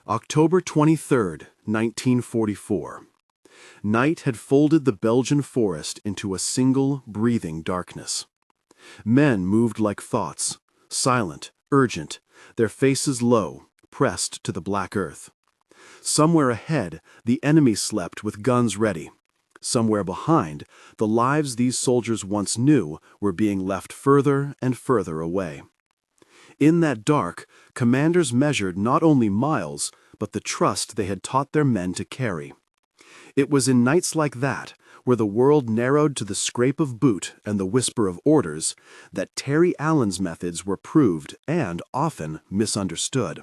October 23, 1944. Night had folded the Belgian forest into a single, breathing darkness. Men moved like thoughts, silent, urgent, their faces low, pressed to the black earth. Somewhere ahead, the enemy slept with guns ready. Somewhere behind, the lives these soldiers once knew were being left further and further away. In that dark, commanders measured not only miles, but the trust they had taught their men to carry. It was in nights like that, where the world narrowed to the scrape of boot and the whisper of orders, that Terry Allen's methods were proved and often misunderstood.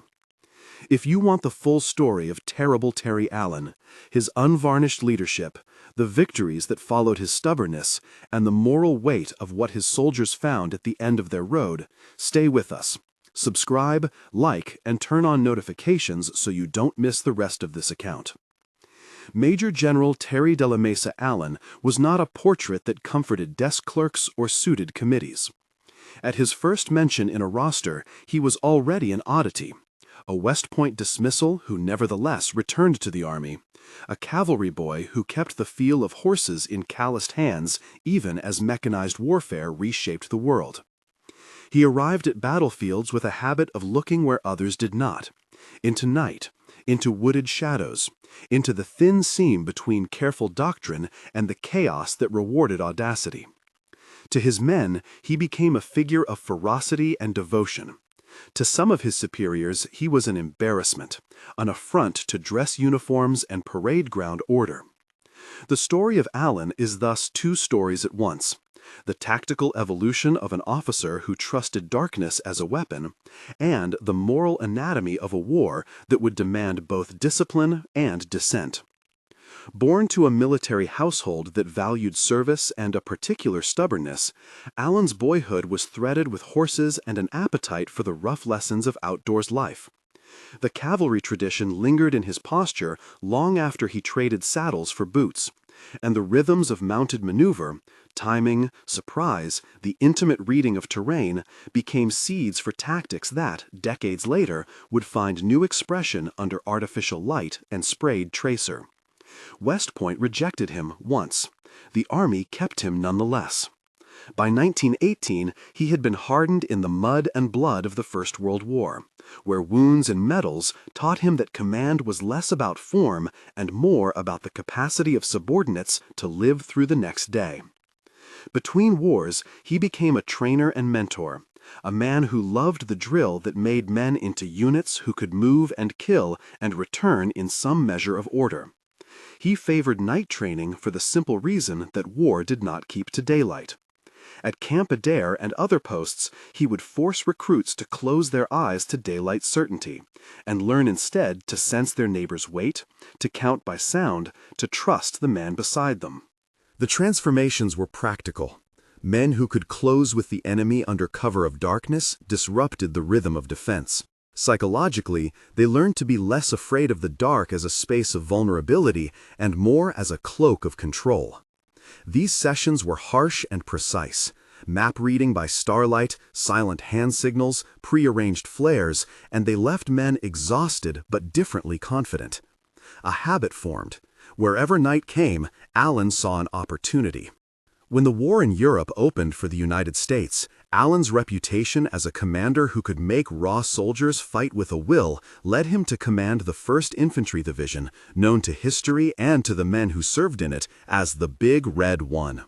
If you want the full story of terrible Terry Allen, his unvarnished leadership, the victories that followed his stubbornness, and the moral weight of what his soldiers found at the end of their road, stay with us. Subscribe, like, and turn on notifications so you don't miss the rest of this account. Major General Terry de la Mesa Allen was not a portrait that comforted desk clerks or suited committees. At his first mention in a roster, he was already an oddity. A West Point dismissal who nevertheless returned to the Army, a cavalry boy who kept the feel of horses in calloused hands even as mechanized warfare reshaped the world. He arrived at battlefields with a habit of looking where others did not, into night, into wooded shadows, into the thin seam between careful doctrine and the chaos that rewarded audacity. To his men, he became a figure of ferocity and devotion. To some of his superiors, he was an embarrassment, an affront to dress uniforms and parade ground order. The story of Allen is thus two stories at once: the tactical evolution of an officer who trusted darkness as a weapon, and the moral anatomy of a war that would demand both discipline and dissent. Born to a military household that valued service and a particular stubbornness, Allen's boyhood was threaded with horses and an appetite for the rough lessons of outdoors life. The cavalry tradition lingered in his posture long after he traded saddles for boots, and the rhythms of mounted maneuver, timing, surprise, the intimate reading of terrain, became seeds for tactics that, decades later, would find new expression under artificial light and sprayed tracer. West Point rejected him once. The Army kept him nonetheless. By 1918, he had been hardened in the mud and blood of the First World War, where wounds and medals taught him that command was less about form and more about the capacity of subordinates to live through the next day. Between wars, he became a trainer and mentor, a man who loved the drill that made men into units who could move and kill and return in some measure of order. He favored night training for the simple reason that war did not keep to daylight. At Camp Adair and other posts, he would force recruits to close their eyes to daylight certainty, and learn instead to sense their neighbor's weight, to count by sound, to trust the man beside them. The transformations were practical. Men who could close with the enemy under cover of darkness disrupted the rhythm of defense. Psychologically, they learned to be less afraid of the dark as a space of vulnerability and more as a cloak of control. These sessions were harsh and precise, map reading by starlight, silent hand signals, prearranged flares, and they left men exhausted but differently confident. A habit formed. Wherever night came, Allen saw an opportunity. When the war in Europe opened for the United States, Allen's reputation as a commander who could make raw soldiers fight with a will led him to command the 1st Infantry Division, known to history and to the men who served in it as the Big Red One.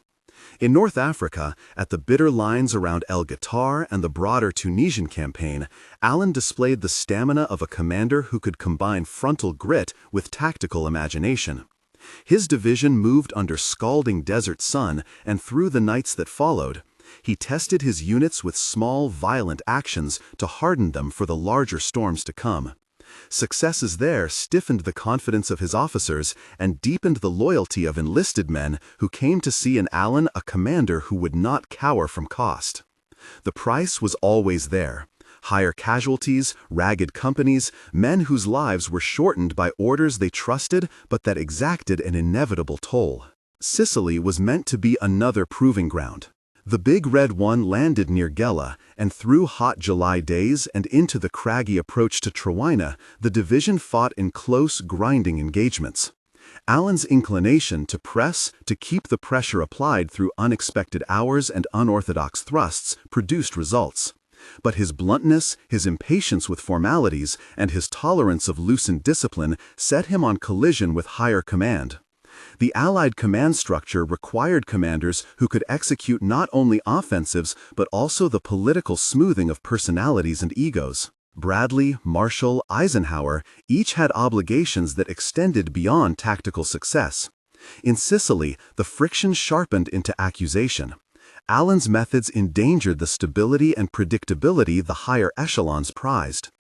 In North Africa, at the bitter lines around El Ghoutar and the broader Tunisian campaign, Allen displayed the stamina of a commander who could combine frontal grit with tactical imagination. His division moved under scalding desert sun, and through the nights that followed, he tested his units with small, violent actions to harden them for the larger storms to come. Successes there stiffened the confidence of his officers and deepened the loyalty of enlisted men who came to see in Allen a commander who would not cower from cost. The price was always there. Higher casualties, ragged companies, men whose lives were shortened by orders they trusted but that exacted an inevitable toll. Sicily was meant to be another proving ground. The Big Red One landed near Gela, and through hot July days and into the craggy approach to Trowina, the division fought in close, grinding engagements. Allen's inclination to press, to keep the pressure applied through unexpected hours and unorthodox thrusts, produced results. But his bluntness, his impatience with formalities, and his tolerance of loosened discipline set him on collision with higher command. The Allied command structure required commanders who could execute not only offensives but also the political smoothing of personalities and egos. Bradley, Marshall, Eisenhower each had obligations that extended beyond tactical success. In Sicily, the friction sharpened into accusation. Allen's methods endangered the stability and predictability the higher echelons prized.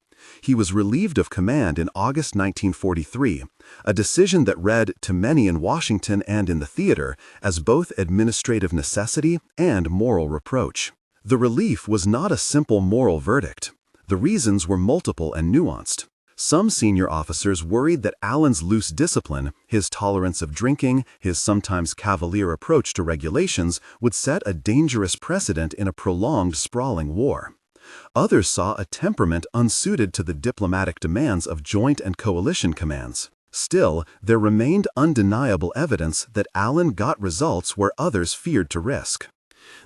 He was relieved of command in August 1943, a decision that read, to many in Washington and in the theater, as both administrative necessity and moral reproach. The relief was not a simple moral verdict. The reasons were multiple and nuanced. Some senior officers worried that Allen's loose discipline, his tolerance of drinking, his sometimes cavalier approach to regulations would set a dangerous precedent in a prolonged, sprawling war. Others saw a temperament unsuited to the diplomatic demands of joint and coalition commands. Still, there remained undeniable evidence that Allen got results where others feared to risk.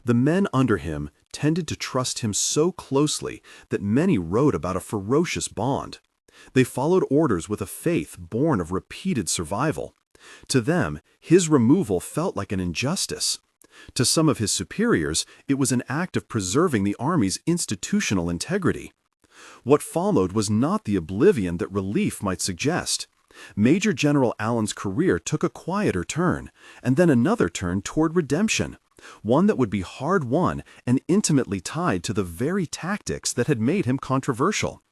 The men under him tended to trust him so closely that many wrote about a ferocious bond. They followed orders with a faith born of repeated survival. To them, his removal felt like an injustice. To some of his superiors, it was an act of preserving the Army's institutional integrity. What followed was not the oblivion that relief might suggest. Major General Allen's career took a quieter turn, and then another turn toward redemption, one that would be hard-won and intimately tied to the very tactics that had made him controversial.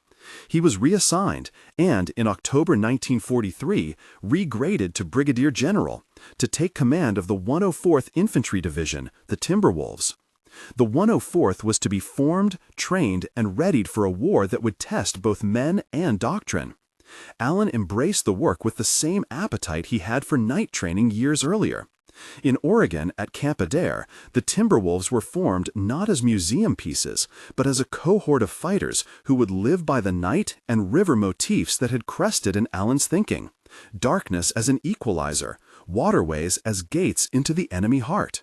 He was reassigned and, in October 1943, regraded to Brigadier General to take command of the 104th Infantry Division, the Timberwolves. The 104th was to be formed, trained, and readied for a war that would test both men and doctrine. Allen embraced the work with the same appetite he had for night training years earlier. In Oregon, at Camp Adair, the Timberwolves were formed not as museum pieces, but as a cohort of fighters who would live by the night and river motifs that had crested in Allen's thinking. Darkness as an equalizer, waterways as gates into the enemy heart.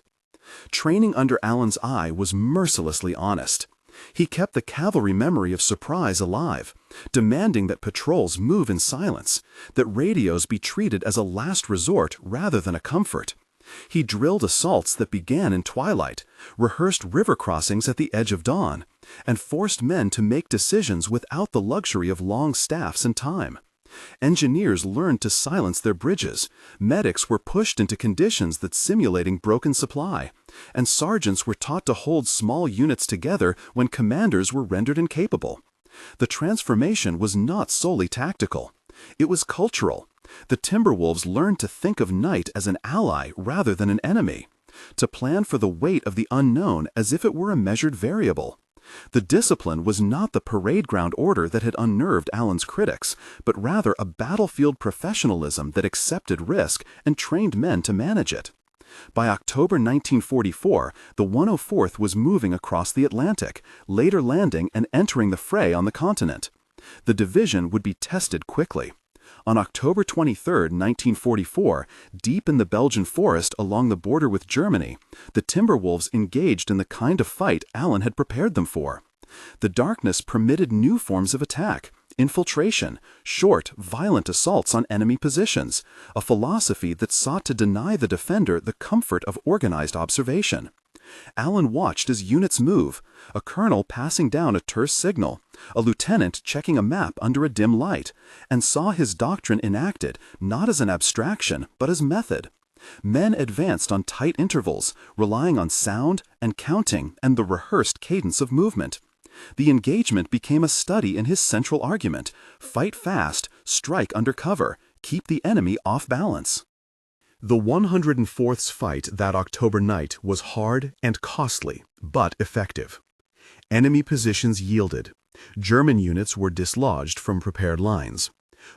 Training under Allen's eye was mercilessly honest. He kept the cavalry memory of surprise alive, demanding that patrols move in silence, that radios be treated as a last resort rather than a comfort. He drilled assaults that began in twilight, rehearsed river crossings at the edge of dawn, and forced men to make decisions without the luxury of long staffs and time. Engineers learned to silence their bridges, medics were pushed into conditions that simulating broken supply, and sergeants were taught to hold small units together when commanders were rendered incapable. The transformation was not solely tactical. It was cultural. The Timberwolves learned to think of night as an ally rather than an enemy, to plan for the weight of the unknown as if it were a measured variable. The discipline was not the parade ground order that had unnerved Allen's critics, but rather a battlefield professionalism that accepted risk and trained men to manage it. By October 1944, the 104th was moving across the Atlantic, later landing and entering the fray on the continent. The division would be tested quickly. On October 23, 1944, deep in the Belgian forest along the border with Germany, the Timberwolves engaged in the kind of fight Allen had prepared them for. The darkness permitted new forms of attack, infiltration, short, violent assaults on enemy positions, a philosophy that sought to deny the defender the comfort of organized observation. Allen watched as units move, a colonel passing down a terse signal, a lieutenant checking a map under a dim light, and saw his doctrine enacted not as an abstraction but as method. Men advanced on tight intervals, relying on sound and counting and the rehearsed cadence of movement. The engagement became a study in his central argument: fight fast, strike under cover, keep the enemy off balance. The 104th's fight that October night was hard and costly, but effective. Enemy positions yielded. German units were dislodged from prepared lines.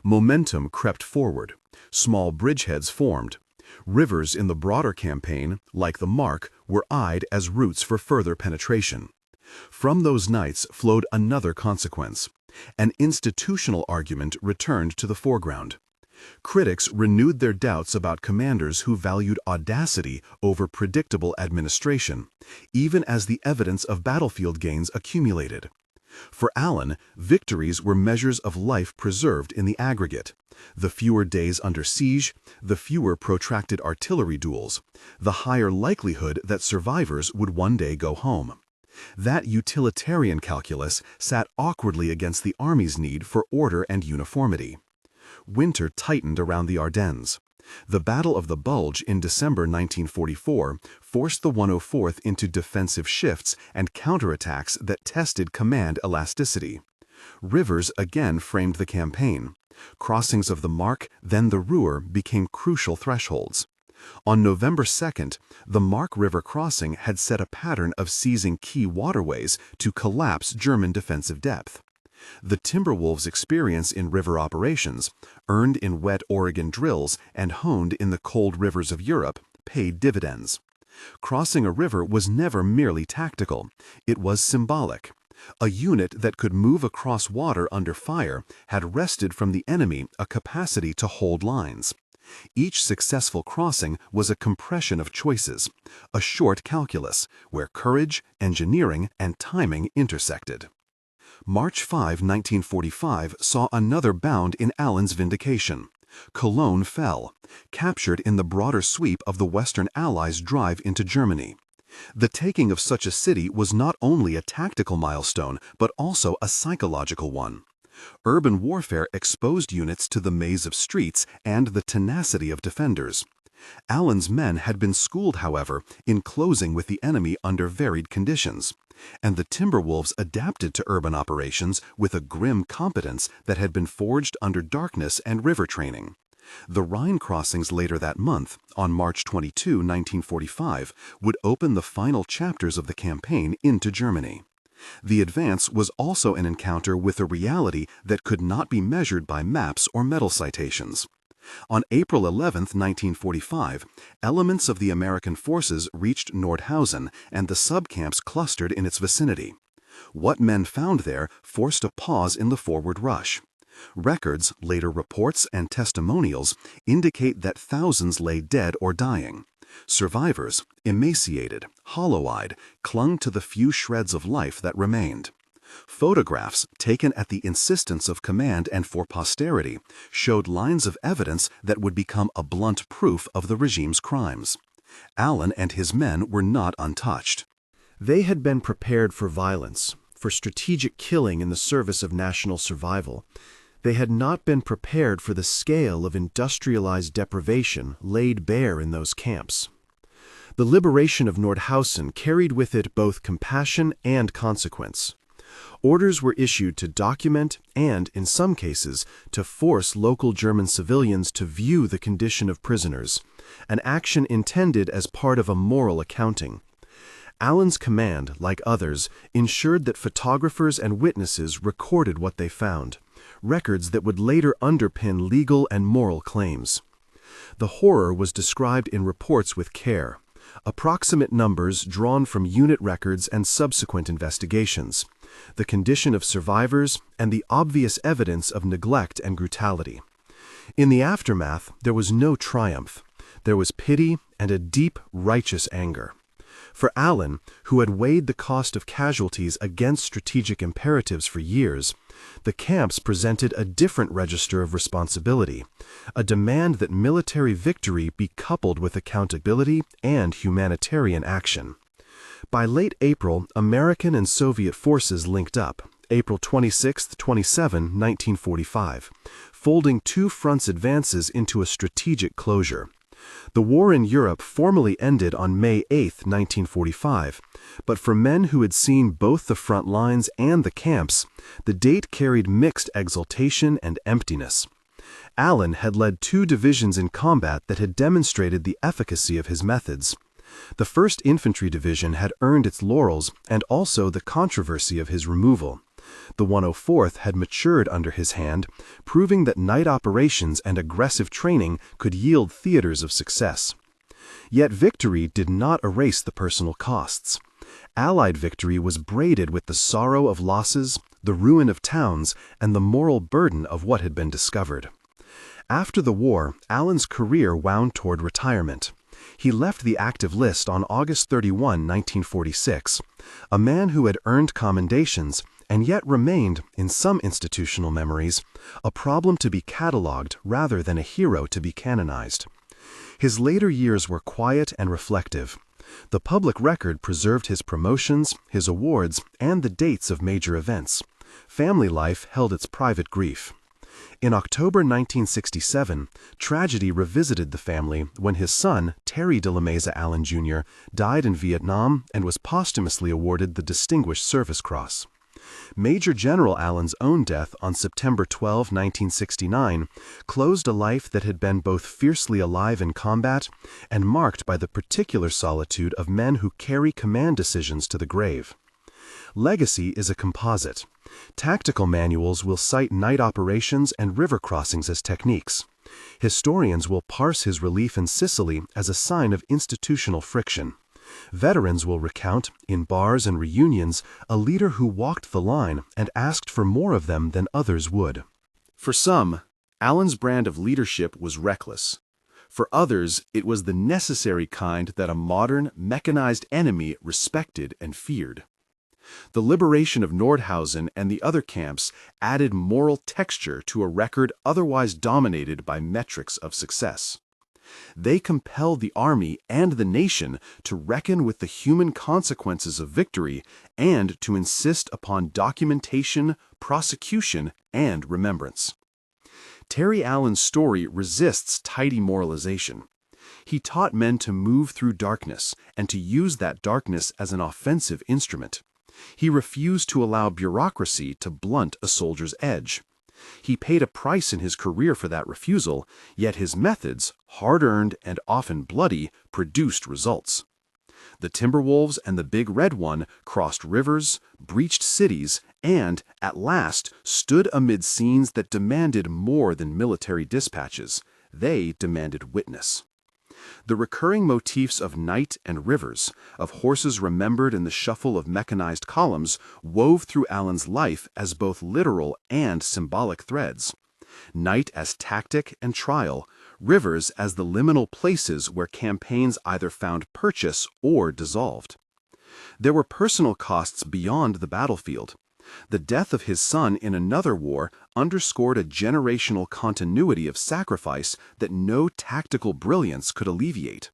Momentum crept forward. Small bridgeheads formed. Rivers in the broader campaign, like the Mark, were eyed as routes for further penetration. From those nights flowed another consequence. An institutional argument returned to the foreground. Critics renewed their doubts about commanders who valued audacity over predictable administration, even as the evidence of battlefield gains accumulated. For Allen, victories were measures of life preserved in the aggregate. The fewer days under siege, the fewer protracted artillery duels, the higher likelihood that survivors would one day go home. That utilitarian calculus sat awkwardly against the Army's need for order and uniformity. Winter tightened around the Ardennes. The Battle of the Bulge in December 1944 forced the 104th into defensive shifts and counterattacks that tested command elasticity. Rivers again framed the campaign. Crossings of the Mark, then the Ruhr, became crucial thresholds. On November 2nd, the Mark River crossing had set a pattern of seizing key waterways to collapse German defensive depth. The Timberwolves' experience in river operations, earned in wet Oregon drills and honed in the cold rivers of Europe, paid dividends. Crossing a river was never merely tactical, it was symbolic. A unit that could move across water under fire had wrested from the enemy a capacity to hold lines. Each successful crossing was a compression of choices, a short calculus, where courage, engineering, and timing intersected. March 5, 1945 saw another bound in Allen's vindication. Cologne fell, captured in the broader sweep of the Western Allies' drive into Germany. The taking of such a city was not only a tactical milestone, but also a psychological one. Urban warfare exposed units to the maze of streets and the tenacity of defenders. Allen's men had been schooled, however, in closing with the enemy under varied conditions, and the Timberwolves adapted to urban operations with a grim competence that had been forged under darkness and river training. The Rhine crossings later that month, on March 22, 1945, would open the final chapters of the campaign into Germany. The advance was also an encounter with a reality that could not be measured by maps or medal citations. On April 11, 1945, elements of the American forces reached Nordhausen and the subcamps clustered in its vicinity. What men found there forced a pause in the forward rush. Records, later reports, and testimonials indicate that thousands lay dead or dying. Survivors, emaciated, hollow-eyed, clung to the few shreds of life that remained. Photographs, taken at the insistence of command and for posterity, showed lines of evidence that would become a blunt proof of the regime's crimes. Allen and his men were not untouched. They had been prepared for violence, for strategic killing in the service of national survival. They had not been prepared for the scale of industrialized deprivation laid bare in those camps. The liberation of Nordhausen carried with it both compassion and consequence. Orders were issued to document and, in some cases, to force local German civilians to view the condition of prisoners, an action intended as part of a moral accounting. Allen's command, like others, ensured that photographers and witnesses recorded what they found, records that would later underpin legal and moral claims. The horror was described in reports with care, approximate numbers drawn from unit records and subsequent investigations, the condition of survivors, and the obvious evidence of neglect and brutality. In the aftermath, there was no triumph. There was pity and a deep, righteous anger. For Allen, who had weighed the cost of casualties against strategic imperatives for years, the camps presented a different register of responsibility, a demand that military victory be coupled with accountability and humanitarian action. By late April, American and Soviet forces linked up, April 26–27, 1945, folding two fronts' advances into a strategic closure. The war in Europe formally ended on May 8, 1945, but for men who had seen both the front lines and the camps, the date carried mixed exultation and emptiness. Allen had led two divisions in combat that had demonstrated the efficacy of his methods. The 1st Infantry Division had earned its laurels and also the controversy of his removal. The 104th had matured under his hand, proving that night operations and aggressive training could yield theaters of success. Yet victory did not erase the personal costs. Allied victory was braided with the sorrow of losses, the ruin of towns, and the moral burden of what had been discovered. After the war, Allen's career wound toward retirement. He left the active list on August 31, 1946, a man who had earned commendations and yet remained, in some institutional memories, a problem to be catalogued rather than a hero to be canonized. His later years were quiet and reflective. The public record preserved his promotions, his awards, and the dates of major events. Family life held its private grief. In October 1967, tragedy revisited the family when his son, Terry de la Meza Allen Jr., died in Vietnam and was posthumously awarded the Distinguished Service Cross. Major General Allen's own death on September 12, 1969, closed a life that had been both fiercely alive in combat and marked by the particular solitude of men who carry command decisions to the grave. Legacy is a composite. Tactical manuals will cite night operations and river crossings as techniques. Historians will parse his relief in Sicily as a sign of institutional friction. Veterans will recount, in bars and reunions, a leader who walked the line and asked for more of them than others would. For some, Allen's brand of leadership was reckless. For others, it was the necessary kind that a modern, mechanized enemy respected and feared. The liberation of Nordhausen and the other camps added moral texture to a record otherwise dominated by metrics of success. They compelled the army and the nation to reckon with the human consequences of victory and to insist upon documentation, prosecution, and remembrance. Terry Allen's story resists tidy moralization. He taught men to move through darkness and to use that darkness as an offensive instrument. He refused to allow bureaucracy to blunt a soldier's edge. He paid a price in his career for that refusal, yet his methods, hard-earned and often bloody, produced results. The Timberwolves and the Big Red One crossed rivers, breached cities, and, at last, stood amid scenes that demanded more than military dispatches. They demanded witness. The recurring motifs of night and rivers, of horses remembered in the shuffle of mechanized columns, wove through Allen's life as both literal and symbolic threads. Night as tactic and trial, rivers as the liminal places where campaigns either found purchase or dissolved. There were personal costs beyond the battlefield. The death of his son in another war underscored a generational continuity of sacrifice that no tactical brilliance could alleviate.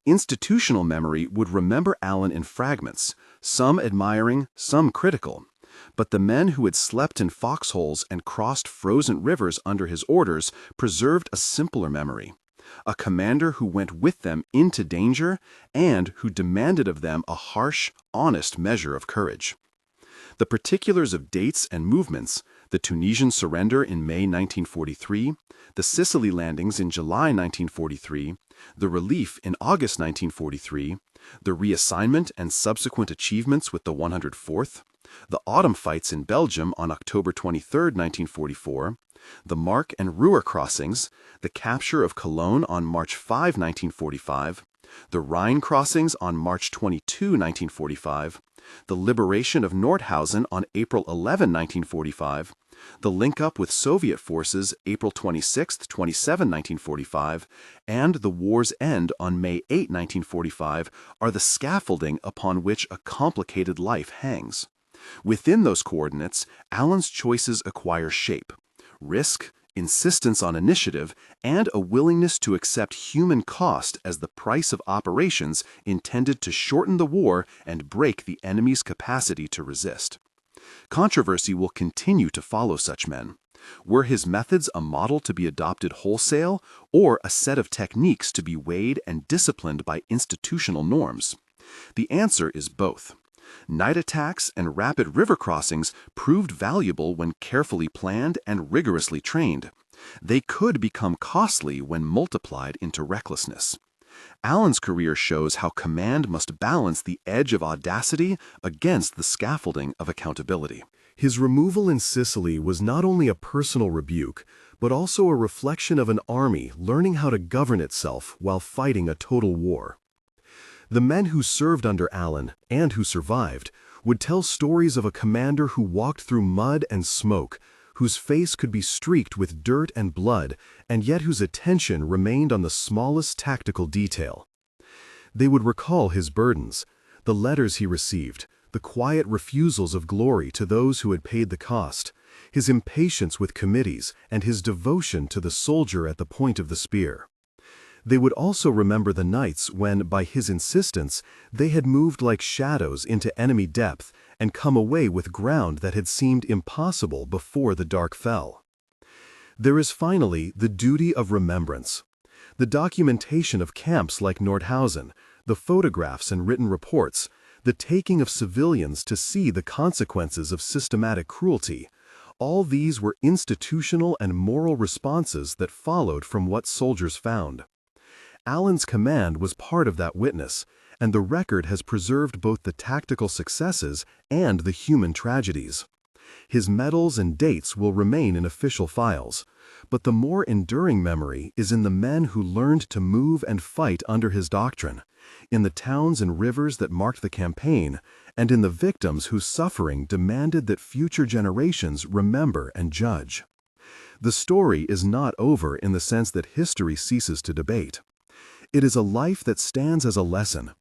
Institutional memory would remember Allen in fragments, some admiring, some critical. But the men who had slept in foxholes and crossed frozen rivers under his orders preserved a simpler memory. A commander who went with them into danger and who demanded of them a harsh, honest measure of courage. The particulars of dates and movements, the Tunisian surrender in May 1943, the Sicily landings in July 1943, the relief in August 1943, the reassignment and subsequent achievements with the 104th, the autumn fights in Belgium on October 23, 1944, the Mark and Ruhr crossings, the capture of Cologne on March 5, 1945, the Rhine crossings on March 22, 1945, the liberation of Nordhausen on April 11, 1945, the link-up with Soviet forces April 26, 27, 1945, and the war's end on May 8, 1945 are the scaffolding upon which a complicated life hangs. Within those coordinates, Allen's choices acquire shape: risk, insistence on initiative, and a willingness to accept human cost as the price of operations intended to shorten the war and break the enemy's capacity to resist. Controversy will continue to follow such men. Were his methods a model to be adopted wholesale, or a set of techniques to be weighed and disciplined by institutional norms? The answer is both. Night attacks and rapid river crossings proved valuable when carefully planned and rigorously trained. They could become costly when multiplied into recklessness. Allen's career shows how command must balance the edge of audacity against the scaffolding of accountability. His removal in Sicily was not only a personal rebuke, but also a reflection of an army learning how to govern itself while fighting a total war. The men who served under Allen, and who survived, would tell stories of a commander who walked through mud and smoke, whose face could be streaked with dirt and blood, and yet whose attention remained on the smallest tactical detail. They would recall his burdens, the letters he received, the quiet refusals of glory to those who had paid the cost, his impatience with committees, and his devotion to the soldier at the point of the spear. They would also remember the nights when, by his insistence, they had moved like shadows into enemy depth and come away with ground that had seemed impossible before the dark fell. There is finally the duty of remembrance. The documentation of camps like Nordhausen, the photographs and written reports, the taking of civilians to see the consequences of systematic cruelty, all these were institutional and moral responses that followed from what soldiers found. Allen's command was part of that witness, and the record has preserved both the tactical successes and the human tragedies. His medals and dates will remain in official files, but the more enduring memory is in the men who learned to move and fight under his doctrine, in the towns and rivers that marked the campaign, and in the victims whose suffering demanded that future generations remember and judge. The story is not over in the sense that history ceases to debate. It is a life that stands as a lesson.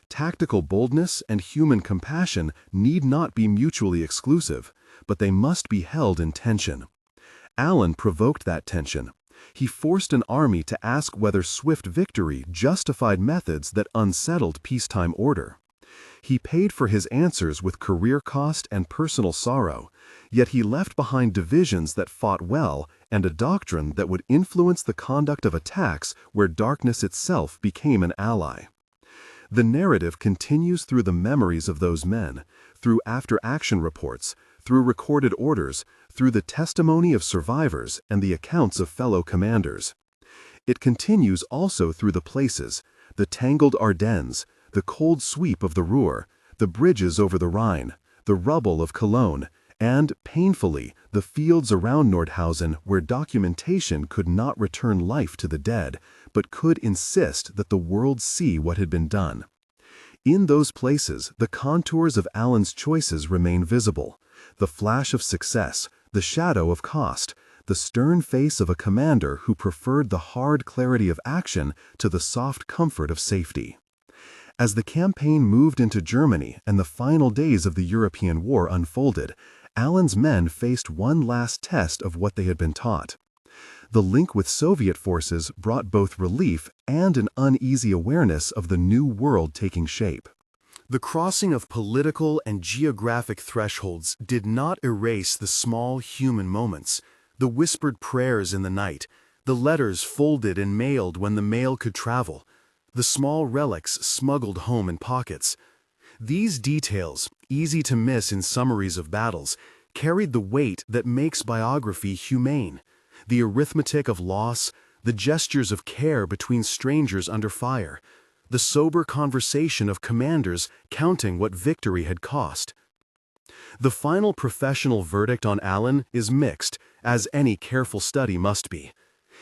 Tactical boldness and human compassion need not be mutually exclusive, but they must be held in tension. Allen provoked that tension. He forced an army to ask whether swift victory justified methods that unsettled peacetime order. He paid for his answers with career cost and personal sorrow, yet he left behind divisions that fought well and a doctrine that would influence the conduct of attacks where darkness itself became an ally. The narrative continues through the memories of those men, through after-action reports, through recorded orders, through the testimony of survivors and the accounts of fellow commanders. It continues also through the places, the tangled Ardennes, the cold sweep of the Ruhr, the bridges over the Rhine, the rubble of Cologne, and, painfully, the fields around Nordhausen where documentation could not return life to the dead, but could insist that the world see what had been done. In those places, the contours of Allen's choices remain visible, the flash of success, the shadow of cost, the stern face of a commander who preferred the hard clarity of action to the soft comfort of safety. As the campaign moved into Germany and the final days of the European War unfolded, Allen's men faced one last test of what they had been taught. The link with Soviet forces brought both relief and an uneasy awareness of the new world taking shape. The crossing of political and geographic thresholds did not erase the small human moments, the whispered prayers in the night, the letters folded and mailed when the mail could travel, the small relics smuggled home in pockets. These details, easy to miss in summaries of battles, carried the weight that makes biography humane. The arithmetic of loss, the gestures of care between strangers under fire, the sober conversation of commanders counting what victory had cost. The final professional verdict on Allen is mixed, as any careful study must be.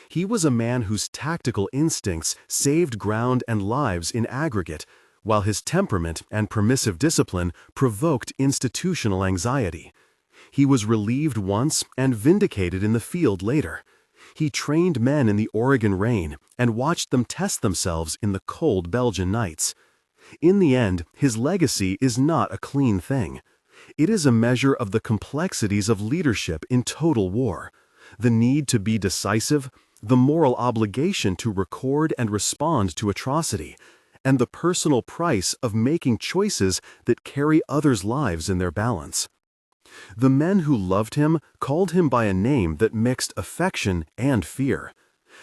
He was a man whose tactical instincts saved ground and lives in aggregate, while his temperament and permissive discipline provoked institutional anxiety. He was relieved once and vindicated in the field later. He trained men in the Oregon rain and watched them test themselves in the cold Belgian nights. In the end, his legacy is not a clean thing. It is a measure of the complexities of leadership in total war, the need to be decisive, the moral obligation to record and respond to atrocity, and the personal price of making choices that carry others' lives in their balance. The men who loved him called him by a name that mixed affection and fear.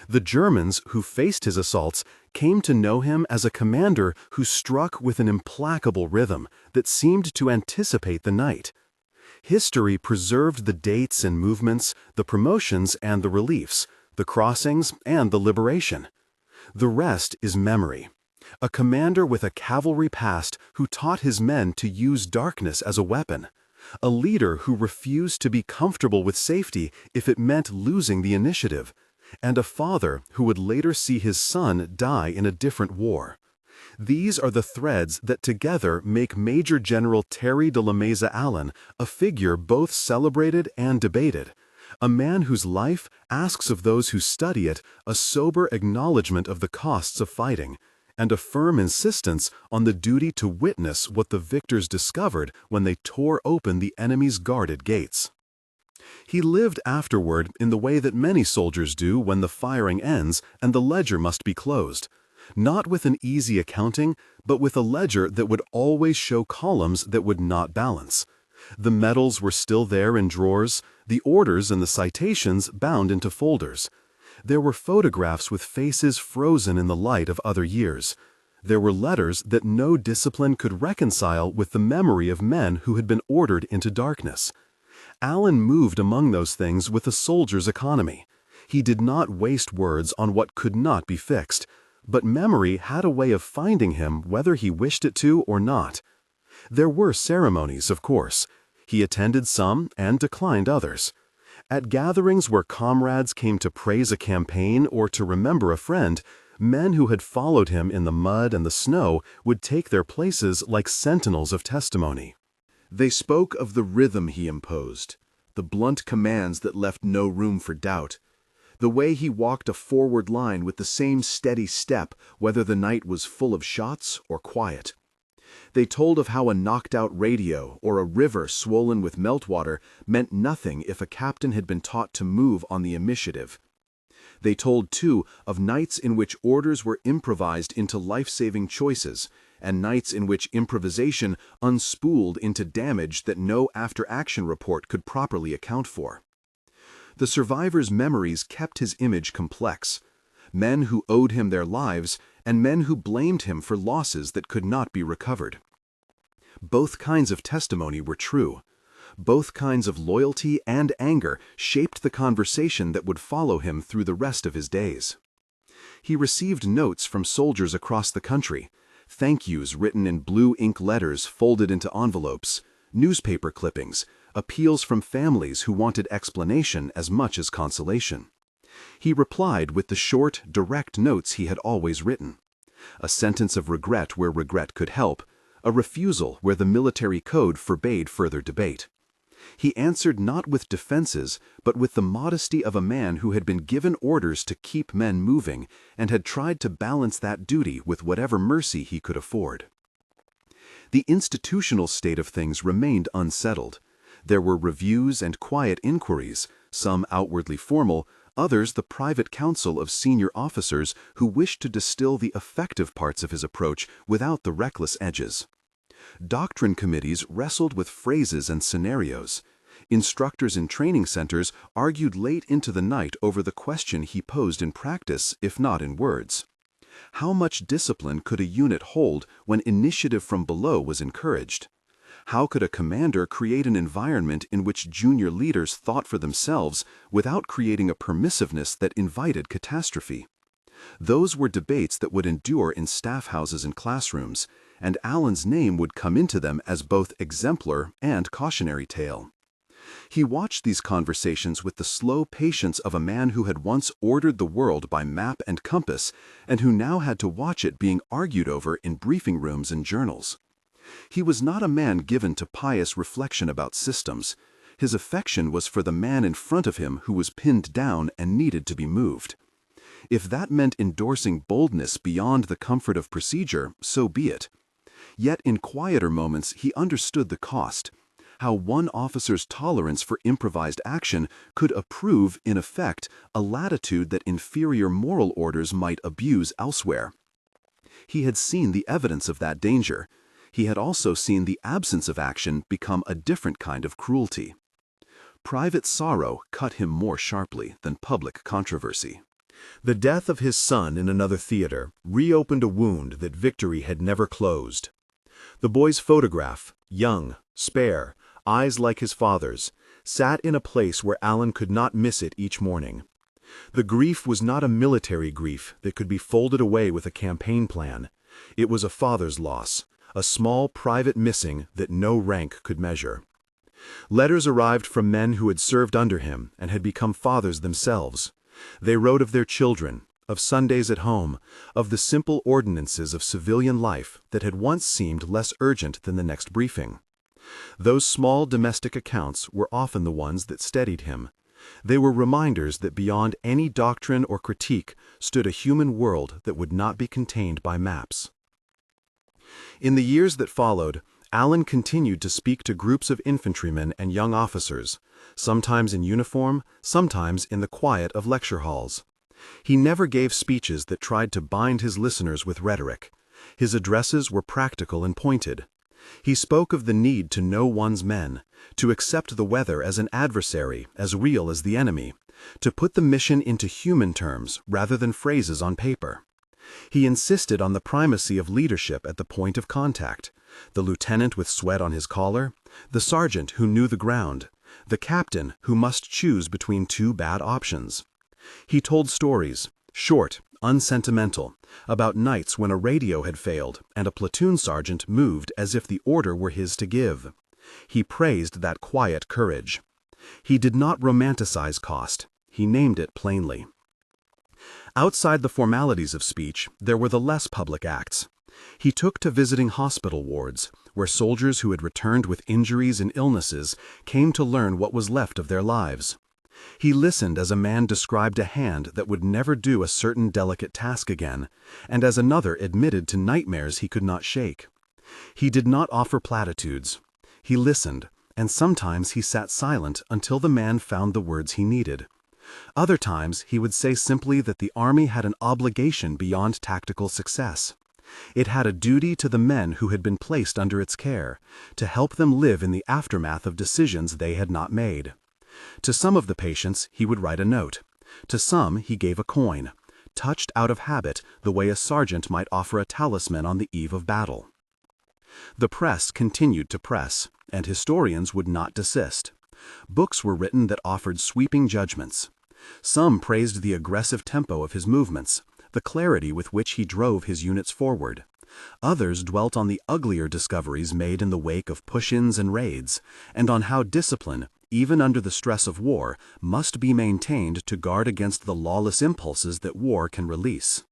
The Germans who faced his assaults came to know him as a commander who struck with an implacable rhythm that seemed to anticipate the night. History preserved the dates and movements, the promotions and the reliefs, the crossings and the liberation. The rest is memory. A commander with a cavalry past who taught his men to use darkness as a weapon. A leader who refused to be comfortable with safety if it meant losing the initiative, and a father who would later see his son die in a different war. These are the threads that together make Major General Terry de la Meza Allen a figure both celebrated and debated, a man whose life asks of those who study it a sober acknowledgement of the costs of fighting, and a firm insistence on the duty to witness what the victors discovered when they tore open the enemy's guarded gates. He lived afterward in the way that many soldiers do when the firing ends and the ledger must be closed, not with an easy accounting, but with a ledger that would always show columns that would not balance. The medals were still there in drawers, the orders and the citations bound into folders. There were photographs with faces frozen in the light of other years. There were letters that no discipline could reconcile with the memory of men who had been ordered into darkness. Allen moved among those things with a soldier's economy. He did not waste words on what could not be fixed, but memory had a way of finding him whether he wished it to or not. There were ceremonies, of course. He attended some and declined others. At gatherings where comrades came to praise a campaign or to remember a friend, men who had followed him in the mud and the snow would take their places like sentinels of testimony. They spoke of the rhythm he imposed, the blunt commands that left no room for doubt, the way he walked a forward line with the same steady step whether the night was full of shots or quiet. They told of how a knocked-out radio or a river swollen with meltwater meant nothing if a captain had been taught to move on the initiative. They told, too, of nights in which orders were improvised into life-saving choices, and nights in which improvisation unspooled into damage that no after-action report could properly account for. The survivor's memories kept his image complex. Men who owed him their lives, and men who blamed him for losses that could not be recovered. Both kinds of testimony were true. Both kinds of loyalty and anger shaped the conversation that would follow him through the rest of his days. He received notes from soldiers across the country, thank yous written in blue ink letters folded into envelopes, newspaper clippings, appeals from families who wanted explanation as much as consolation. He replied with the short, direct notes he had always written. A sentence of regret where regret could help, a refusal where the military code forbade further debate. He answered not with defenses, but with the modesty of a man who had been given orders to keep men moving and had tried to balance that duty with whatever mercy he could afford. The institutional state of things remained unsettled. There were reviews and quiet inquiries, some outwardly formal, others the private counsel of senior officers who wished to distill the effective parts of his approach without the reckless edges. Doctrine committees wrestled with phrases and scenarios. Instructors in training centers argued late into the night over the question he posed in practice, if not in words. How much discipline could a unit hold when initiative from below was encouraged? How could a commander create an environment in which junior leaders thought for themselves without creating a permissiveness that invited catastrophe? Those were debates that would endure in staff houses and classrooms, and Allen's name would come into them as both exemplar and cautionary tale. He watched these conversations with the slow patience of a man who had once ordered the world by map and compass, and who now had to watch it being argued over in briefing rooms and journals. He was not a man given to pious reflection about systems. His affection was for the man in front of him who was pinned down and needed to be moved. If that meant endorsing boldness beyond the comfort of procedure, so be it. Yet in quieter moments he understood the cost, how one officer's tolerance for improvised action could approve, in effect, a latitude that inferior moral orders might abuse elsewhere. He had seen the evidence of that danger. He had also seen the absence of action become a different kind of cruelty. Private sorrow cut him more sharply than public controversy. The death of his son in another theater reopened a wound that victory had never closed. The boy's photograph, young, spare, eyes like his father's, sat in a place where Allen could not miss it each morning. The grief was not a military grief that could be folded away with a campaign plan. It was a father's loss, a small private missing that no rank could measure. Letters arrived from men who had served under him and had become fathers themselves. They wrote of their children, of Sundays at home, of the simple ordinances of civilian life that had once seemed less urgent than the next briefing. Those small domestic accounts were often the ones that steadied him. They were reminders that beyond any doctrine or critique stood a human world that would not be contained by maps. In the years that followed, Allen continued to speak to groups of infantrymen and young officers, sometimes in uniform, sometimes in the quiet of lecture halls. He never gave speeches that tried to bind his listeners with rhetoric. His addresses were practical and pointed. He spoke of the need to know one's men, to accept the weather as an adversary as real as the enemy, to put the mission into human terms rather than phrases on paper. He insisted on the primacy of leadership at the point of contact, the lieutenant with sweat on his collar, the sergeant who knew the ground, the captain who must choose between two bad options. He told stories, short, unsentimental, about nights when a radio had failed and a platoon sergeant moved as if the order were his to give. He praised that quiet courage. He did not romanticize cost. He named it plainly. Outside the formalities of speech, there were the less public acts. He took to visiting hospital wards, where soldiers who had returned with injuries and illnesses came to learn what was left of their lives. He listened as a man described a hand that would never do a certain delicate task again, and as another admitted to nightmares he could not shake. He did not offer platitudes. He listened, and sometimes he sat silent until the man found the words he needed. Other times he would say simply that the Army had an obligation beyond tactical success. It had a duty to the men who had been placed under its care, to help them live in the aftermath of decisions they had not made. To some of the patients he would write a note. To some he gave a coin, touched out of habit the way a sergeant might offer a talisman on the eve of battle. The press continued to press, and historians would not desist. Books were written that offered sweeping judgments. Some praised the aggressive tempo of his movements, the clarity with which he drove his units forward. Others dwelt on the uglier discoveries made in the wake of push-ins and raids, and on how discipline, even under the stress of war, must be maintained to guard against the lawless impulses that war can release.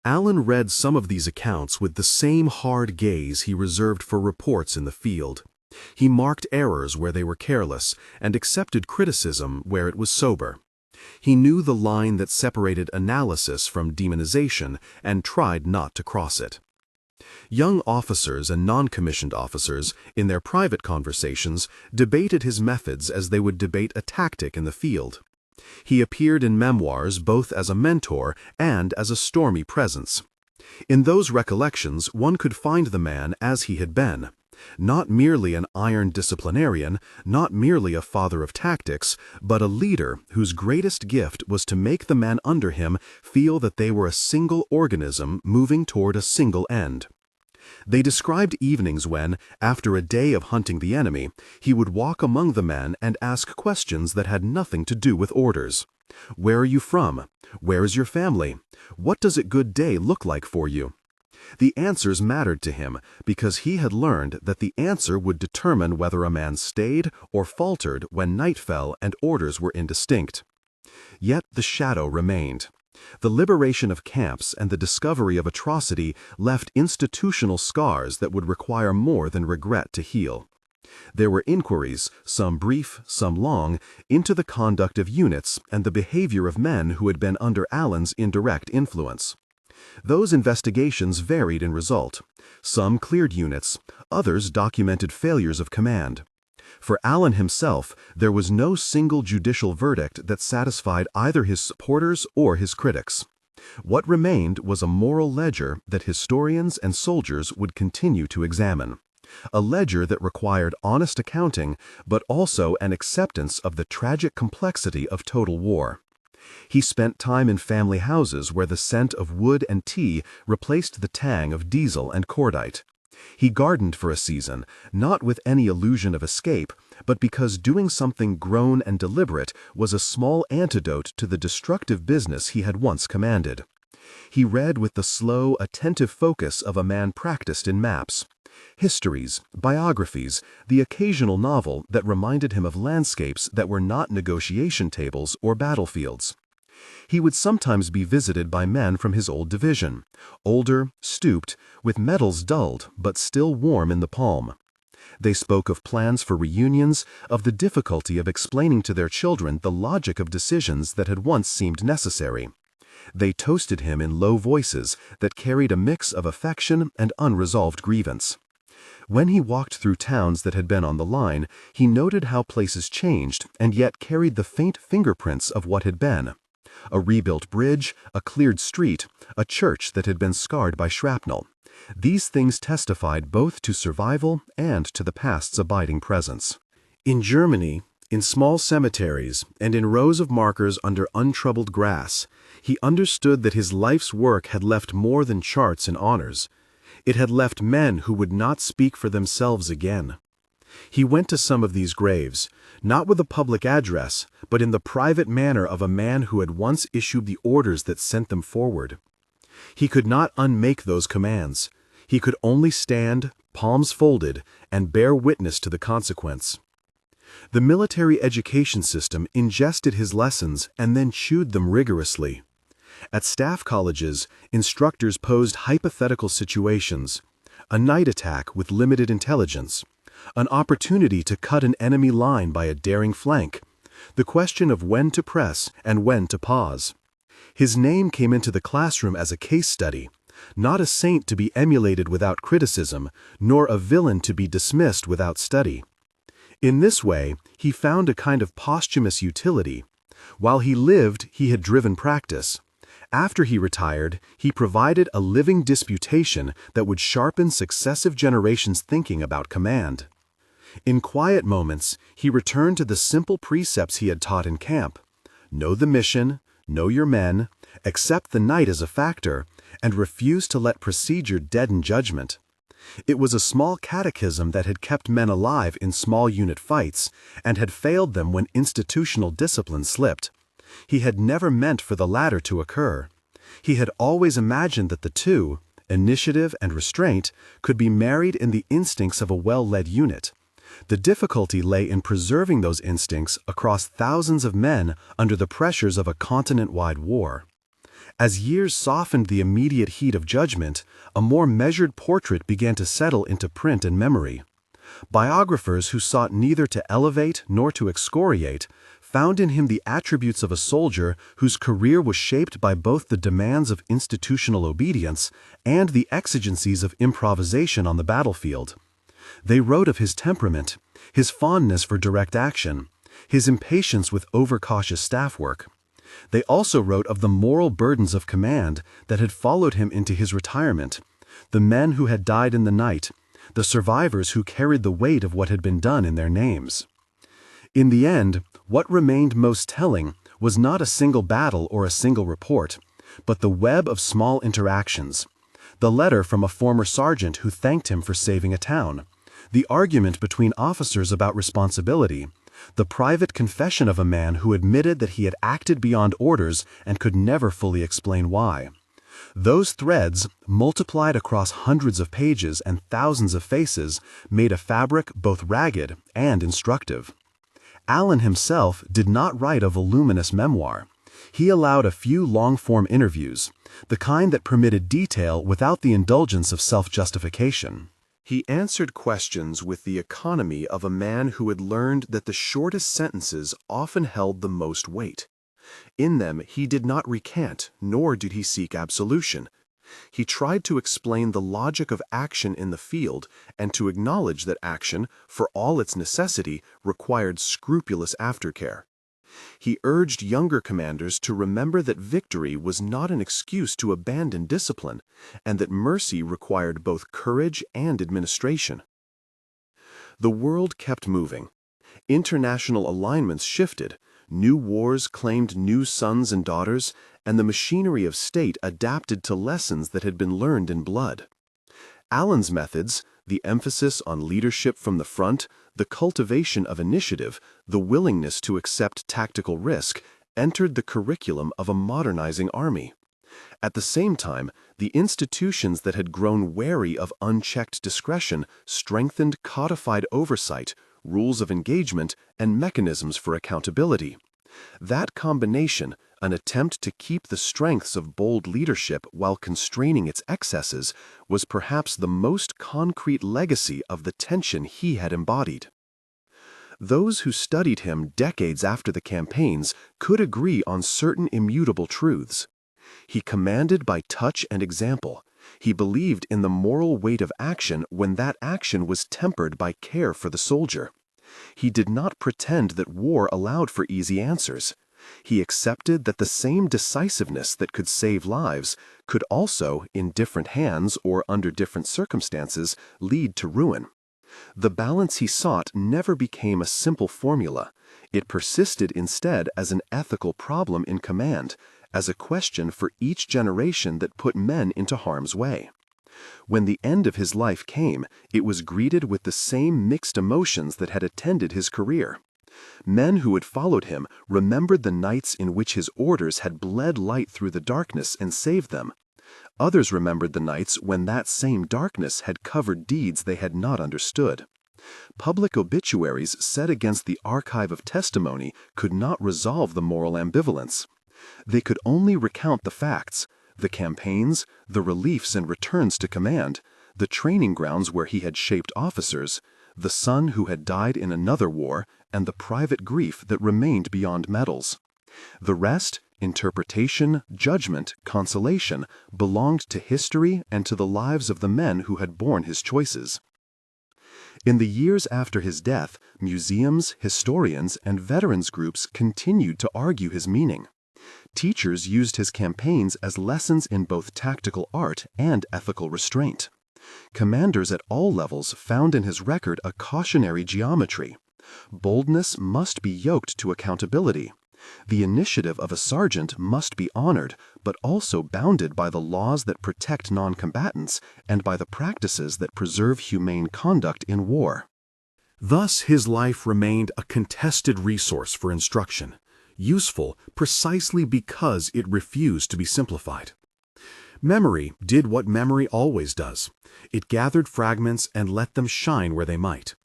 Allen read some of these accounts with the same hard gaze he reserved for reports in the field. He marked errors where they were careless and accepted criticism where it was sober. He knew the line that separated analysis from demonization and tried not to cross it. Young officers and non-commissioned officers, in their private conversations, debated his methods as they would debate a tactic in the field. He appeared in memoirs both as a mentor and as a stormy presence. In those recollections, one could find the man as he had been. Not merely an iron disciplinarian, not merely a father of tactics, but a leader whose greatest gift was to make the man under him feel that they were a single organism moving toward a single end. They described evenings when, after a day of hunting the enemy, he would walk among the men and ask questions that had nothing to do with orders. Where are you from? Where is your family? What does a good day look like for you? The answers mattered to him because he had learned that the answer would determine whether a man stayed or faltered when night fell and orders were indistinct. Yet the shadow remained. The liberation of camps and the discovery of atrocity left institutional scars that would require more than regret to heal. There were inquiries, some brief, some long, into the conduct of units and the behavior of men who had been under Allen's indirect influence. Those investigations varied in result. Some cleared units, others documented failures of command. For Allen himself, there was no single judicial verdict that satisfied either his supporters or his critics. What remained was a moral ledger that historians and soldiers would continue to examine. A ledger that required honest accounting, but also an acceptance of the tragic complexity of total war. He spent time in family houses where the scent of wood and tea replaced the tang of diesel and cordite. He gardened for a season, not with any illusion of escape, but because doing something grown and deliberate was a small antidote to the destructive business he had once commanded. He read with the slow, attentive focus of a man practiced in maps. Histories, biographies, the occasional novel that reminded him of landscapes that were not negotiation tables or battlefields. He would sometimes be visited by men from his old division, older, stooped, with medals dulled but still warm in the palm. They spoke of plans for reunions, of the difficulty of explaining to their children the logic of decisions that had once seemed necessary. They toasted him in low voices that carried a mix of affection and unresolved grievance. When he walked through towns that had been on the line, he noted how places changed and yet carried the faint fingerprints of what had been. A rebuilt bridge, a cleared street, a church that had been scarred by shrapnel. These things testified both to survival and to the past's abiding presence. In Germany, in small cemeteries and in rows of markers under untroubled grass, he understood that his life's work had left more than charts and honors. It had left men who would not speak for themselves again. He went to some of these graves, not with a public address, but in the private manner of a man who had once issued the orders that sent them forward. He could not unmake those commands. He could only stand, palms folded, and bear witness to the consequence. The military education system ingested his lessons and then chewed them rigorously. At staff colleges, instructors posed hypothetical situations: a night attack with limited intelligence, an opportunity to cut an enemy line by a daring flank, the question of when to press and when to pause. His name came into the classroom as a case study, not a saint to be emulated without criticism, nor a villain to be dismissed without study. In this way, he found a kind of posthumous utility. While he lived, he had driven practice. After he retired, he provided a living disputation that would sharpen successive generations' thinking about command. In quiet moments, he returned to the simple precepts he had taught in camp: know the mission, know your men, accept the night as a factor, and refuse to let procedure deaden judgment. It was a small catechism that had kept men alive in small unit fights and had failed them when institutional discipline slipped. He had never meant for the latter to occur. He had always imagined that the two, initiative and restraint, could be married in the instincts of a well-led unit. The difficulty lay in preserving those instincts across thousands of men under the pressures of a continent-wide war. As years softened the immediate heat of judgment, a more measured portrait began to settle into print and memory. Biographers who sought neither to elevate nor to excoriate found in him the attributes of a soldier whose career was shaped by both the demands of institutional obedience and the exigencies of improvisation on the battlefield. They wrote of his temperament, his fondness for direct action, his impatience with overcautious staff work. They also wrote of the moral burdens of command that had followed him into his retirement, the men who had died in the night, the survivors who carried the weight of what had been done in their names. In the end, what remained most telling was not a single battle or a single report, but the web of small interactions: the letter from a former sergeant who thanked him for saving a town, the argument between officers about responsibility, the private confession of a man who admitted that he had acted beyond orders and could never fully explain why. Those threads, multiplied across hundreds of pages and thousands of faces, made a fabric both ragged and instructive. Allen himself did not write a voluminous memoir. He allowed a few long-form interviews, the kind that permitted detail without the indulgence of self-justification. He answered questions with the economy of a man who had learned that the shortest sentences often held the most weight. In them he did not recant, nor did he seek absolution. He tried to explain the logic of action in the field and to acknowledge that action, for all its necessity, required scrupulous aftercare. He urged younger commanders to remember that victory was not an excuse to abandon discipline, and that mercy required both courage and administration. The world kept moving. International alignments shifted, new wars claimed new sons and daughters, and the machinery of state adapted to lessons that had been learned in blood. Allen's methods, the emphasis on leadership from the front, the cultivation of initiative, the willingness to accept tactical risk, entered the curriculum of a modernizing army. At the same time, the institutions that had grown wary of unchecked discretion strengthened codified oversight, rules of engagement, and mechanisms for accountability. That combination, an attempt to keep the strengths of bold leadership while constraining its excesses, was perhaps the most concrete legacy of the tension he had embodied. Those who studied him decades after the campaigns could agree on certain immutable truths. He commanded by touch and example. He believed in the moral weight of action when that action was tempered by care for the soldier. He did not pretend that war allowed for easy answers. He accepted that the same decisiveness that could save lives could also, in different hands or under different circumstances, lead to ruin. The balance he sought never became a simple formula. It persisted instead as an ethical problem in command, as a question for each generation that put men into harm's way. When the end of his life came, it was greeted with the same mixed emotions that had attended his career. Men who had followed him remembered the nights in which his orders had bled light through the darkness and saved them. Others remembered the nights when that same darkness had covered deeds they had not understood. Public obituaries set against the archive of testimony could not resolve the moral ambivalence. They could only recount the facts, the campaigns, the reliefs and returns to command, the training grounds where he had shaped officers, the son who had died in another war, and the private grief that remained beyond medals. The rest, interpretation, judgment, consolation, belonged to history and to the lives of the men who had borne his choices. In the years after his death, museums, historians, and veterans groups continued to argue his meaning. Teachers used his campaigns as lessons in both tactical art and ethical restraint. Commanders at all levels found in his record a cautionary geometry. Boldness must be yoked to accountability. The initiative of a sergeant must be honored, but also bounded by the laws that protect non-combatants and by the practices that preserve humane conduct in war. Thus, his life remained a contested resource for instruction, useful precisely because it refused to be simplified. Memory did what memory always does. It gathered fragments and let them shine where they might.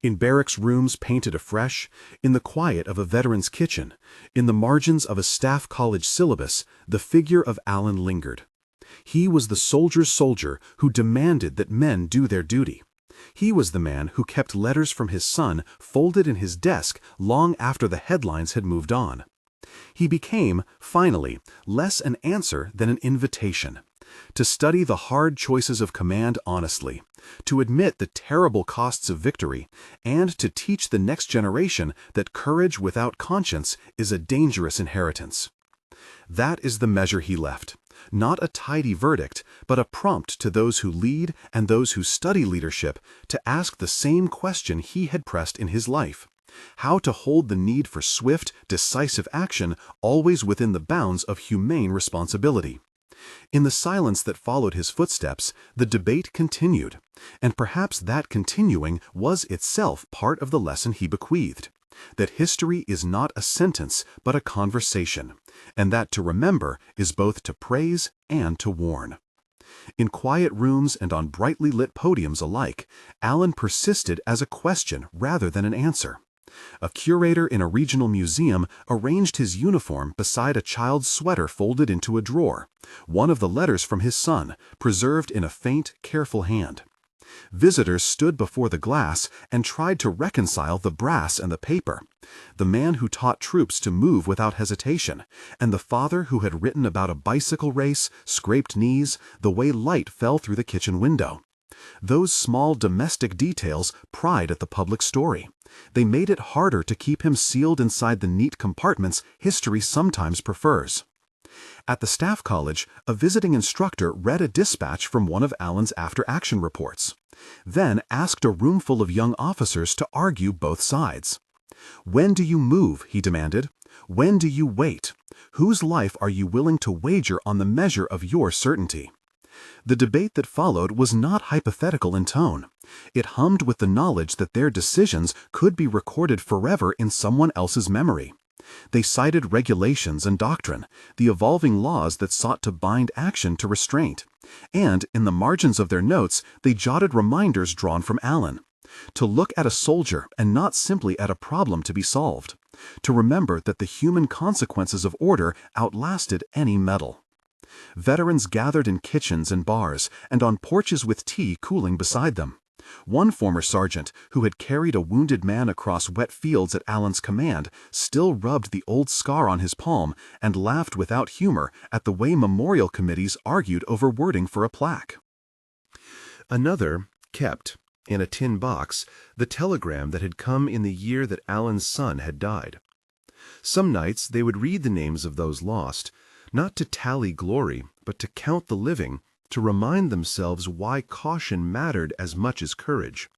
In barracks rooms painted afresh, in the quiet of a veteran's kitchen, in the margins of a staff college syllabus, the figure of Allen lingered. He was the soldier's soldier who demanded that men do their duty. He was the man who kept letters from his son folded in his desk long after the headlines had moved on. He became, finally, less an answer than an invitation. To study the hard choices of command honestly, to admit the terrible costs of victory, and to teach the next generation that courage without conscience is a dangerous inheritance. That is the measure he left, not a tidy verdict, but a prompt to those who lead and those who study leadership to ask the same question he had pressed in his life: how to hold the need for swift, decisive action always within the bounds of humane responsibility. In the silence that followed his footsteps, the debate continued, and perhaps that continuing was itself part of the lesson he bequeathed, that history is not a sentence but a conversation, and that to remember is both to praise and to warn. In quiet rooms and on brightly lit podiums alike, Allen persisted as a question rather than an answer. A curator in a regional museum arranged his uniform beside a child's sweater folded into a drawer, one of the letters from his son, preserved in a faint, careful hand. Visitors stood before the glass and tried to reconcile the brass and the paper, the man who taught troops to move without hesitation, and the father who had written about a bicycle race, scraped knees, the way light fell through the kitchen window. Those small domestic details pried at the public story. They made it harder to keep him sealed inside the neat compartments history sometimes prefers. At the Staff College, a visiting instructor read a dispatch from one of Allen's after-action reports, then asked a roomful of young officers to argue both sides. "When do you move?" he demanded. "When do you wait? Whose life are you willing to wager on the measure of your certainty?" The debate that followed was not hypothetical in tone. It hummed with the knowledge that their decisions could be recorded forever in someone else's memory. They cited regulations and doctrine, the evolving laws that sought to bind action to restraint. And, in the margins of their notes, they jotted reminders drawn from Allen. To look at a soldier and not simply at a problem to be solved. To remember that the human consequences of order outlasted any medal. Veterans gathered in kitchens and bars and on porches with tea cooling beside them. One former sergeant, who had carried a wounded man across wet fields at Allen's command, still rubbed the old scar on his palm and laughed without humor at the way memorial committees argued over wording for a plaque. Another kept, in a tin box, the telegram that had come in the year that Allen's son had died. Some nights they would read the names of those lost, not to tally glory, but to count the living, to remind themselves why caution mattered as much as courage.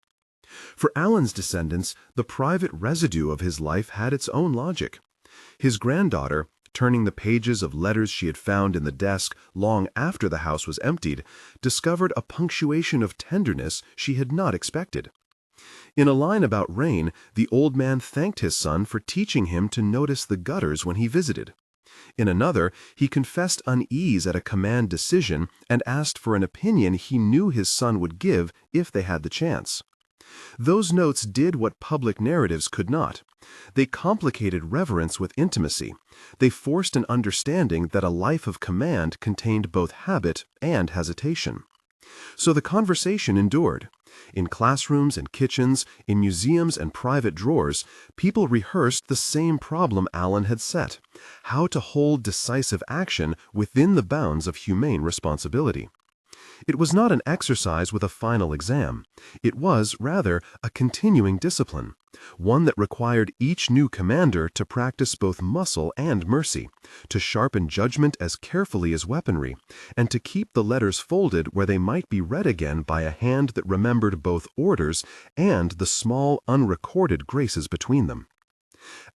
For Allen's descendants, the private residue of his life had its own logic. His granddaughter, turning the pages of letters she had found in the desk long after the house was emptied, discovered a punctuation of tenderness she had not expected. In a line about rain, the old man thanked his son for teaching him to notice the gutters when he visited. In another, he confessed unease at a command decision and asked for an opinion he knew his son would give if they had the chance. Those notes did what public narratives could not. They complicated reverence with intimacy. They forced an understanding that a life of command contained both habit and hesitation. So the conversation endured. In classrooms and kitchens, in museums and private drawers, people rehearsed the same problem Allen had set: how to hold decisive action within the bounds of humane responsibility. It was not an exercise with a final exam. It was, rather, a continuing discipline, one that required each new commander to practice both muscle and mercy, to sharpen judgment as carefully as weaponry, and to keep the letters folded where they might be read again by a hand that remembered both orders and the small, unrecorded graces between them.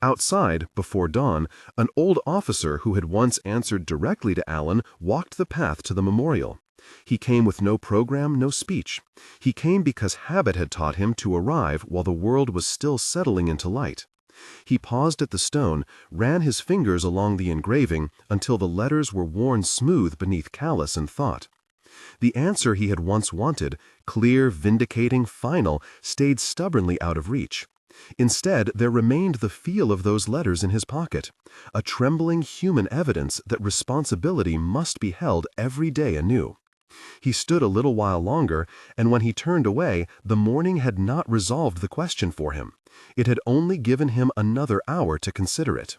Outside, before dawn, an old officer who had once answered directly to Allen walked the path to the memorial. He came with no program, no speech. He came because habit had taught him to arrive while the world was still settling into light. He paused at the stone, ran his fingers along the engraving until the letters were worn smooth beneath callus and thought. The answer he had once wanted, clear, vindicating, final, stayed stubbornly out of reach. Instead, there remained the feel of those letters in his pocket, a trembling human evidence that responsibility must be held every day anew. He stood a little while longer, and when he turned away, the morning had not resolved the question for him. It had only given him another hour to consider it.